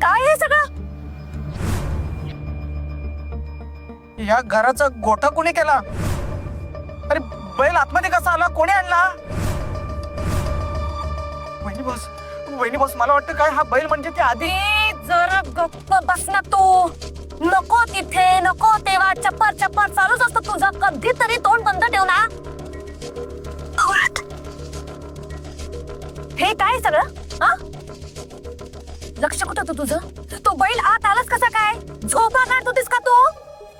काय आहे सगळं? या घराचा गोठा कोणी केला? अरे बैल आतमध्ये कसा आला? कोणी आणला? वहिनी बॉस मला वाटतं काय हा बैल म्हणजे ते आधी. जरा गप्प बस ना तू. नको तिथे नको तेव्हा चप्पर चप्पर चालूच असतं तुझं. कधीतरी तोंड बंद ठेव ना. हे काय सगळं? हा? लक्ष कुठं होतं तुझं? तो बैल आत आलाच कसा काय? झोपा काढत होतीस का तू?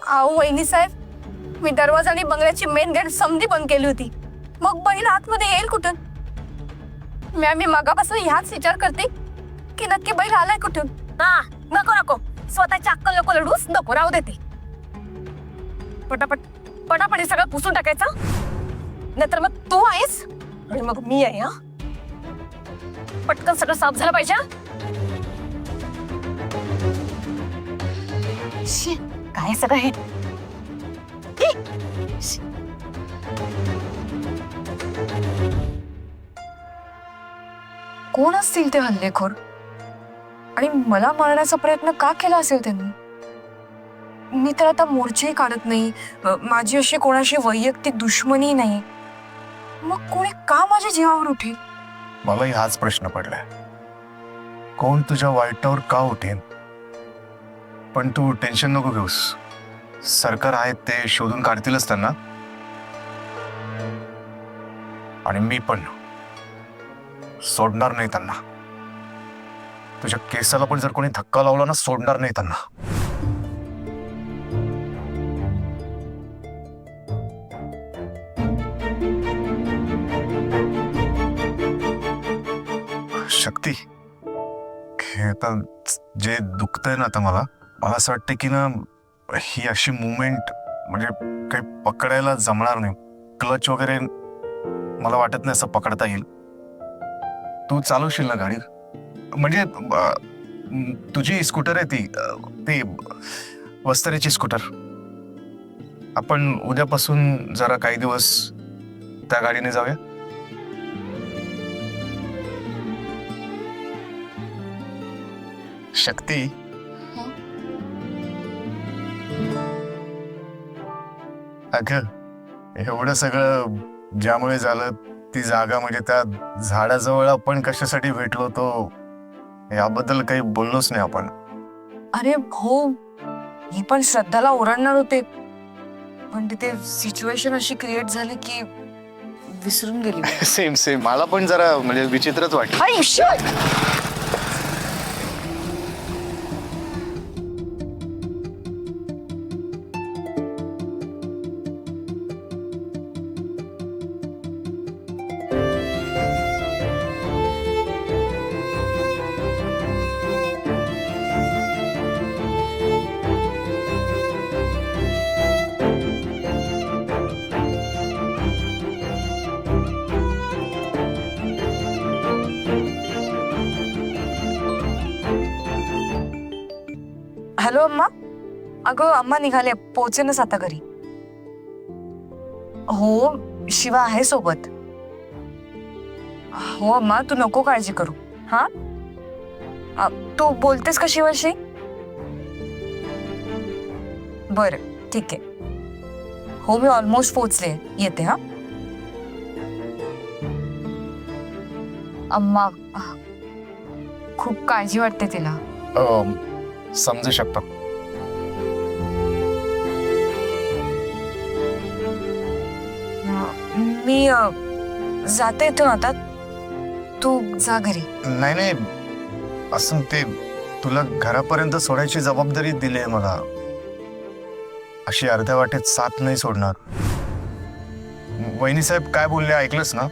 अहो वहिनी साहेब, मी दरवाजा आणि बंगल्याची मेन गेट समधी बंद केली होती. मग बैल आतमध्ये येईल कुठून? मी मगापासून ह्याच विचार करते की नक्की बैल आलाय कुठून. हा नको नको स्वतःची अक्कल नको लढूस. नको राहू देते. पटापट पटापट हे सगळं पुसून टाकायचं. नाहीतर मग तू आहेस आणि मग मी आहे. हा पटकन सगळं साफ झालं पाहिजे. शी, काय सगळं हे? शी. कोण असतील ते हल्लेखोर? आणि मला मारण्याचा प्रयत्न का केला असेल त्यांनी? मी तर आता मोर्चेही काढत नाही. माझी अशी कोणाशी वैयक्तिक दुश्मनी नाही. मग कोणी का माझ्या जीवावर उठेल? मलाही हाच प्रश्न पडलाय. कोण तुझ्या वाईटावर का उठेन? पण तू टेन्शन नको घेऊस. सरकार आहेत ते शोधून काढतीलच त्यांना. आणि मी पण सोडणार नाही त्यांना. तुझ्या केसाला पण जर कोणी धक्का लावला ना, सोडणार नाही त्यांना. शक्ती, हे आता जे दुखतंय ना आता मला असं वाटतं की ना ही अशी मुवमेंट म्हणजे काही पकडायला जमणार नाही. क्लच वगैरे मला वाटत नाही असं पकडता येईल. तू चालवशील ना गाडी? म्हणजे तुझी स्कूटर आहे ती वस्तारेची स्कूटर. आपण उद्यापासून जरा काही दिवस त्या गाडीने जाऊया. शक्ती, अगं एवढं सगळं ज्यामुळे झालं, ती जागा म्हणजे त्या झाडाजवळ आपण कशासाठी भेटलो होतो याबद्दल काही बोललोच नाही आपण. अरे हो, मी पण श्रद्धाला ओरडणार होते, पण तिथे सिच्युएशन अशी क्रिएट झाली की विसरून गेली. सेम मला पण जरा म्हणजे विचित्रच वाटलं. हॅलो अम्मा. अगं अम्मा निघाले, पोहोचेनच आता घरी. हो, शिवा आहे सोबत. हो अम्मा, तू नको काळजी करू. हा, तू बोलतेस का शिवाशी? बरं ठीक आहे. हो, मी ऑलमोस्ट पोहोचले, येते. हा अम्मा, खूप काळजी वाटते तिला. समजू शकतो. मी जाते इथून आता. तू जा घरी. नाही असं ते तुला घरापर्यंत सोडायची जबाबदारी दिली आहे मला. अशी अर्ध्या वाटेत साथ नाही सोडणार. वहिनी साहेब काय बोलले ऐकलंस ना?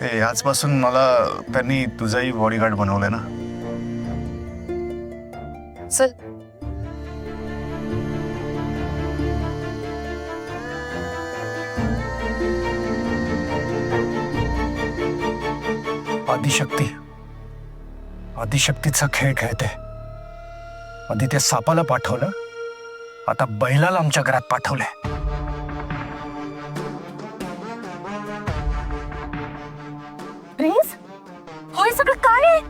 ते ह्याचपासून मला त्यांनी तुझाही बॉडीगार्ड बनवलंय ना. चल. आदिशक्तीचा खेळ खेळते. आधी त्या सापाला पाठवलं, आता बैलाला आमच्या घरात पाठवलंय. सगळं काय आहे?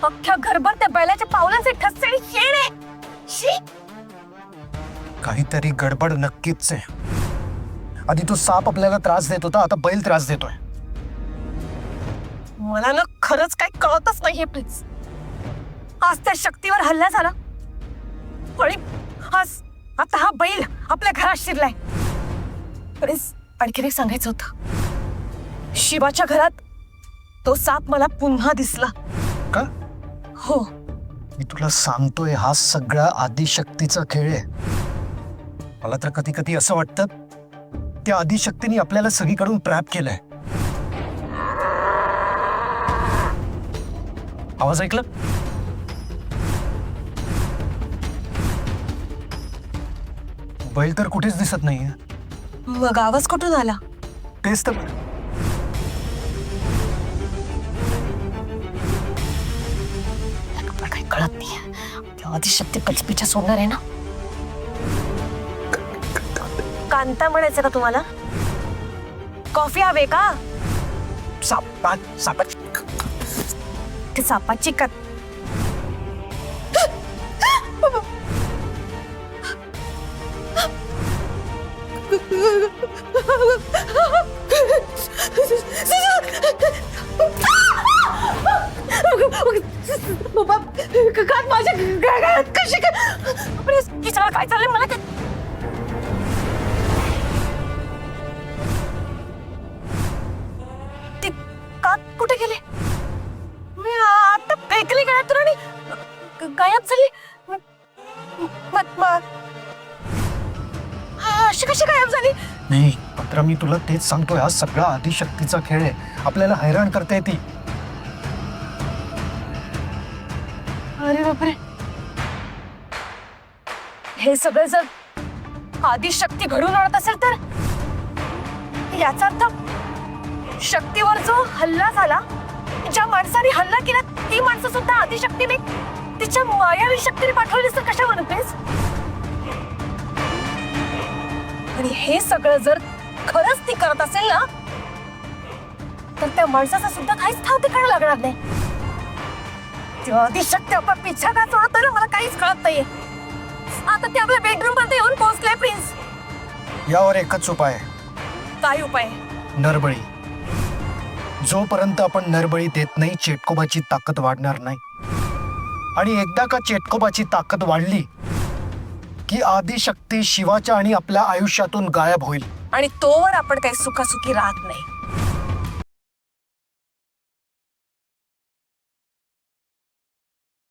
अख्ख्या घरभर त्या बैलाच्या पावलांचे ठसे आणि शेण आहे. शी! काहीतरी गडबड नक्कीच आहे. आधी तो साप आपल्याला त्रास देत होता, आता बैल त्रास देतोय. मला ना खरंच काही कळतच नाहीये प्लीज. आज त्या शक्तीवर हल्ला झाला आणि आज आता हा बैल आपल्या घरात शिरलाय. प्लीज आणखीन एक सांगायचं होतं. शिवाच्या घरात तो साप मला पुन्हा दिसला. का? हो. मी तुला सांगतोय, हा सगळा आदिशक्तीचा खेळ आहे. मला तर कधी कधी असं वाटतं त्या आदिशक्तीने आपल्याला सगळीकडून ट्रॅप केलंय. आवाज ऐकला? बैल तर कुठेच दिसत नाहीये. मग आवाज कुठून आला? तेच तर. मला काही कळत नाही. त्या आदिशक्ती कचपीच्या सोडणार आहे ना. कांता म्हणायचं का तुम्हाला? कॉफी हवे का? सापात ते सापाची कत. माझ्या कशी काय चाललंय मला काय? ती कात कुठे गेले? मी आता फेकली गळ्यातून आणि गायब झाली. अशी कशी गायब झाली? नाही पत्रा, मी तुला तेच सांगतोय, हा सगळा आदिशक्तीचा खेळ आहे. आपल्याला हैराण करता येते. अरे बापरे, हे सगळं जर आदिशक्ती घडून आणत असेल तर याचा अर्थ शक्तीवर जो हल्ला झाला, ज्या माणसाने हल्ला केला ती माणसं सुद्धा आदिशक्तीने तिच्या मायावी शक्तीने पाठवली तर कशा म्हणतेस? आणि हे सगळं जर खरंच ती करत असेल ना, तर त्या माणसाचा सुद्धा काहीच ठाव ठिकाणा लागणार नाही. तेव्हा आदिशक्ती आपला पिछा का सोडत ना, मला काहीच कळत नाहीये. आता ते आपल्या बेडरूम मध्ये येऊन पोहोचले. प्रिन्स, यावर एकच उपाय आहे. काय उपाय? नरबळी. जोपर्यंत आपण नरबळी देत नाही, चेटकोबाची ताकद वाढणार नाही. आणि एकदा का चेटकोबाची ताकद वाढली की आदिशक्ती शिवाच्या आणि आपल्या आयुष्यातून गायब होईल. आणि तोवर आपण काही सुखासुखी राहत नाही.